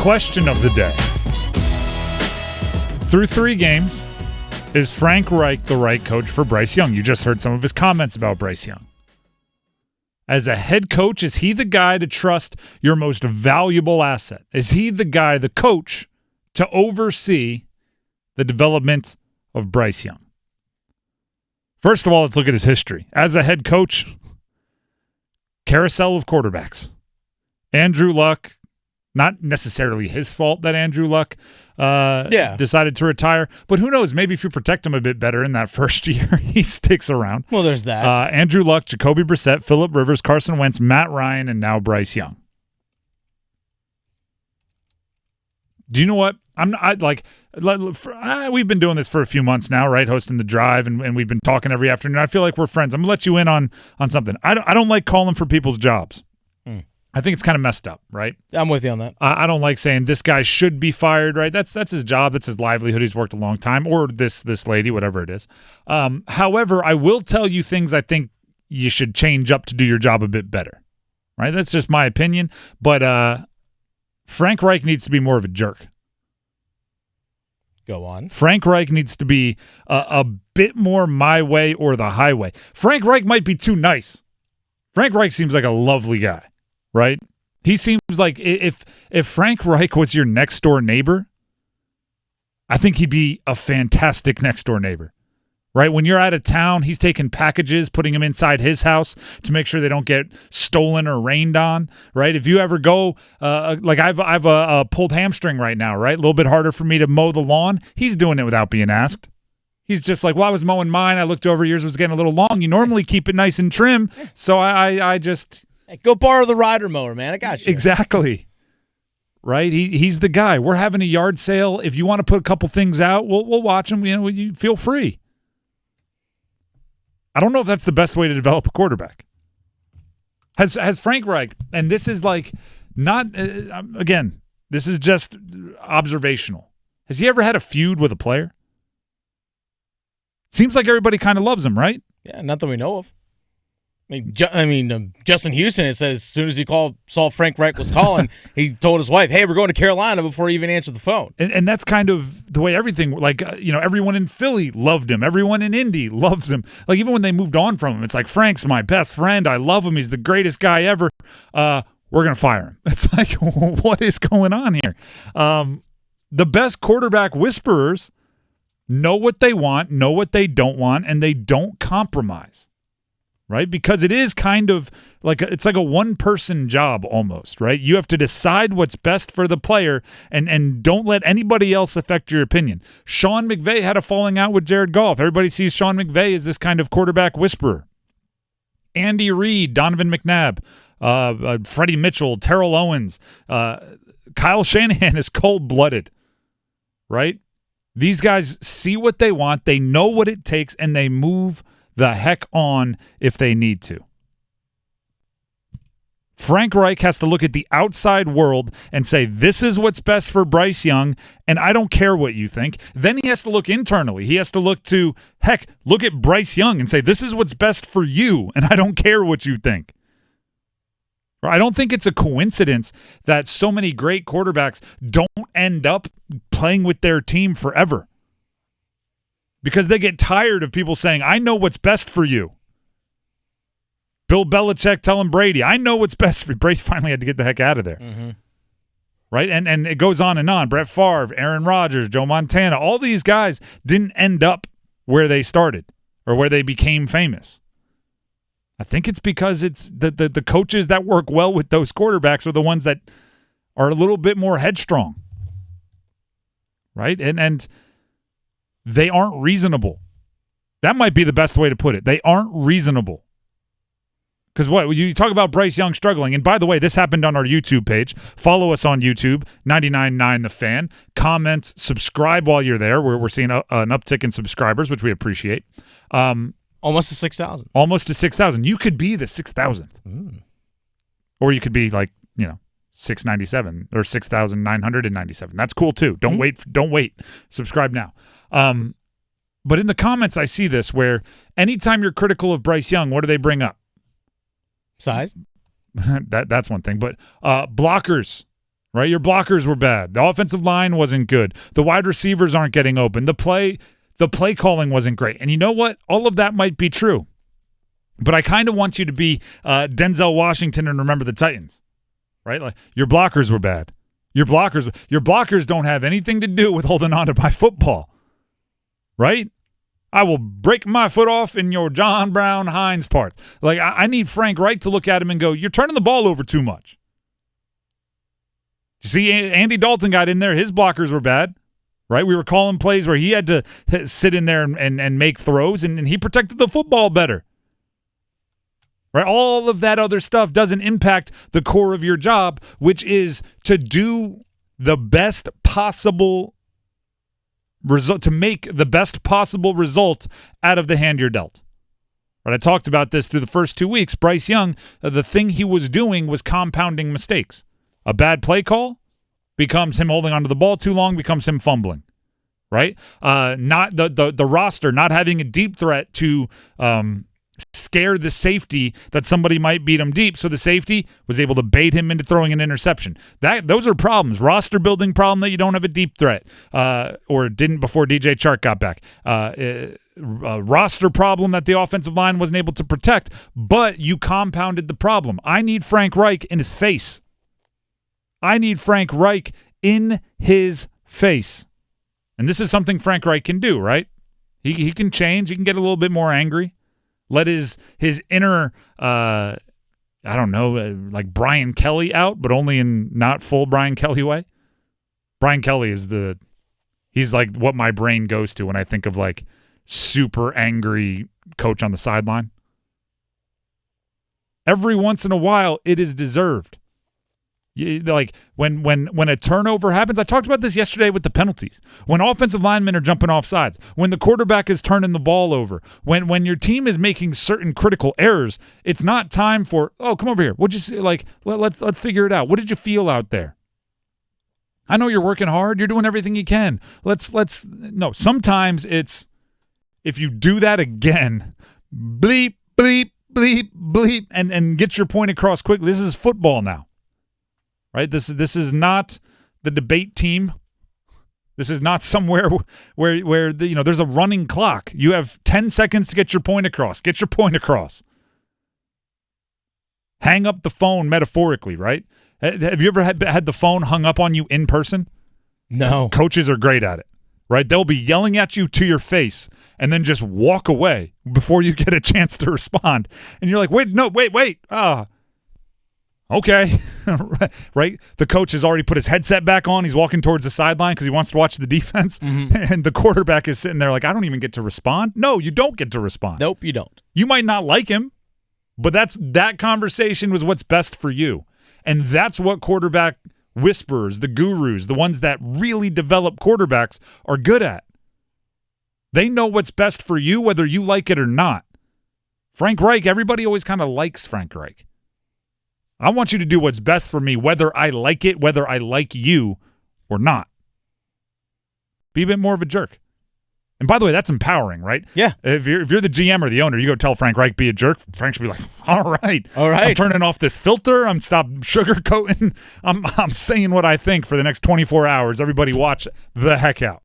question of the day. Through 3 games, is Frank Reich the right coach for Bryce Young? You just heard some of his comments about Bryce Young. As a head coach, is he the guy to trust your most valuable asset? Is he the guy, the coach, to oversee the development of Bryce Young? First of all, let's look at his history. As a head coach, carousel of quarterbacks. Andrew Luck, not necessarily his fault that Andrew Luck decided to retire, but who knows? Maybe if you protect him a bit better in that first year, he sticks around. Well, there's that. Andrew Luck, Jacoby Brissett, Phillip Rivers, Carson Wentz, Matt Ryan, and now Bryce Young. Do you know what? We've been doing this for a few months now, right? Hosting The Drive, and we've been talking every afternoon. I feel like we're friends. I'm going to let you in on something. I don't like calling for people's jobs. I think it's kind of messed up, right? I'm with you on that. I don't like saying this guy should be fired, right? That's his job. That's his livelihood. He's worked a long time, or this lady, whatever it is. However, I will tell you things I think you should change up to do your job a bit better, right? That's just my opinion. But Frank Reich needs to be more of a jerk. Go on. Frank Reich needs to be a bit more my way or the highway. Frank Reich might be too nice. Frank Reich seems like a lovely guy. Right? He seems like if Frank Reich was your next door neighbor, I think he'd be a fantastic next door neighbor. Right? When you're out of town, he's taking packages, putting them inside his house to make sure they don't get stolen or rained on. Right? If you ever go, like I've a pulled hamstring right now, right? A little bit harder for me to mow the lawn. He's doing it without being asked. He's just like, well, I was mowing mine. I looked over, yours was getting a little long. You normally keep it nice and trim. So I just... Hey, go borrow the rider mower, man. I got you. Exactly. Right? He's the guy. We're having a yard sale. If you want to put a couple things out, we'll watch them. You know, you feel free. I don't know if that's the best way to develop a quarterback. Has Frank Reich, and this is like not, again, this is just observational. Has he ever had a feud with a player? Seems like everybody kind of loves him, right? Yeah, not that we know of. Justin Houston, it says as soon as he saw Frank Reich was calling, he told his wife, hey, we're going to Carolina before he even answered the phone. And that's kind of the way everything, like, everyone in Philly loved him. Everyone in Indy loves him. Like, even when they moved on from him, it's like, Frank's my best friend. I love him. He's the greatest guy ever. We're going to fire him. It's like, what is going on here? The best quarterback whisperers know what they want, know what they don't want, and they don't compromise. Right? Because it is kind of like it's like a one-person job almost, right? You have to decide what's best for the player and don't let anybody else affect your opinion. Sean McVay had a falling out with Jared Goff. Everybody sees Sean McVay as this kind of quarterback whisperer. Andy Reid, Donovan McNabb, Freddie Mitchell, Terrell Owens, Kyle Shanahan is cold-blooded, right? These guys see what they want, they know what it takes, and they move the heck on if they need to. Frank Reich has to look at the outside world and say, this is what's best for Bryce Young, and I don't care what you think. Then he has to look internally. He has to look at Bryce Young and say, this is what's best for you, and I don't care what you think. I don't think it's a coincidence that so many great quarterbacks don't end up playing with their team forever. Because they get tired of people saying, I know what's best for you. Bill Belichick telling Brady, I know what's best for you. Brady finally had to get the heck out of there. Mm-hmm. Right? And it goes on and on. Brett Favre, Aaron Rodgers, Joe Montana, all these guys didn't end up where they started or where they became famous. I think it's because it's the coaches that work well with those quarterbacks are the ones that are a little bit more headstrong. Right? And they aren't reasonable. That might be the best way to put it. They aren't reasonable. Because what? You talk about Bryce Young struggling. And by the way, this happened on our YouTube page. Follow us on YouTube, 99.9 The Fan. Comment, subscribe while you're there. We're seeing an uptick in subscribers, which we appreciate. Almost to 6,000. Almost to 6,000. You could be the 6,000th. Or you could be like, 697 or 6,997. That's cool too. Don't wait. Subscribe now. But in the comments, I see this where anytime you're critical of Bryce Young, what do they bring up? Size. That's one thing. But blockers, right? Your blockers were bad. The offensive line wasn't good. The wide receivers aren't getting open. The play calling wasn't great. And you know what? All of that might be true. But I kind of want you to be Denzel Washington and remember the Titans, right? Like, your blockers were bad. Your blockers don't have anything to do with holding on to my football, right? I will break my foot off in your John Brown Hines part. Like, I need Frank Reich to look at him and go, you're turning the ball over too much. You see, Andy Dalton got in there. His blockers were bad, right? We were calling plays where he had to sit in there and make throws, and he protected the football better. Right? All of that other stuff doesn't impact the core of your job, which is to do the best possible result, to make the best possible result out of the hand you're dealt. Right? I talked about this through the first 2 weeks. Bryce Young, the thing he was doing was compounding mistakes. A bad play call becomes him holding onto the ball too long, becomes him fumbling. Right? Not the roster, not having a deep threat to scare the safety that somebody might beat him deep, so the safety was able to bait him into throwing an interception. Those are problems. Roster building problem that you don't have a deep threat, or didn't before DJ Chark got back. Roster problem that the offensive line wasn't able to protect, but you compounded the problem. I need Frank Reich in his face. I need Frank Reich in his face. And this is something Frank Reich can do, right? He can change. He can get a little bit more angry. Let his inner, I don't know, like Brian Kelly out, but only in not full Brian Kelly way. Brian Kelly is he's like what my brain goes to when I think of like super angry coach on the sideline. Every once in a while, it is deserved. Like when a turnover happens, I talked about this yesterday with the penalties. When offensive linemen are jumping off sides, when the quarterback is turning the ball over, when your team is making certain critical errors, it's not time for, oh, come over here. We'll just like let's figure it out. What did you feel out there? I know you're working hard. You're doing everything you can. No. Sometimes it's, if you do that again, bleep bleep bleep bleep, and get your point across quickly. This is football now. Right? This is not the debate team. This is not somewhere where there's a running clock. You have 10 seconds to get your point across. Get your point across. Hang up the phone metaphorically, right? Have you ever had the phone hung up on you in person? No. Coaches are great at it, right? They'll be yelling at you to your face and then just walk away before you get a chance to respond. And you're like, wait. Okay, right? The coach has already put his headset back on. He's walking towards the sideline because he wants to watch the defense. Mm-hmm. And the quarterback is sitting there like, I don't even get to respond. No, you don't get to respond. Nope, you don't. You might not like him, but that conversation was what's best for you. And that's what quarterback whisperers, the gurus, the ones that really develop quarterbacks are good at. They know what's best for you, whether you like it or not. Frank Reich, everybody always kind of likes Frank Reich. I want you to do what's best for me, whether I like it, whether I like you or not. Be a bit more of a jerk. And by the way, that's empowering, right? Yeah. If you're the GM or the owner, you go tell Frank Reich, be a jerk. Frank should be like, all right. I'm turning off this filter. I'm stop sugarcoating. I'm saying what I think for the next 24 hours. Everybody watch the heck out.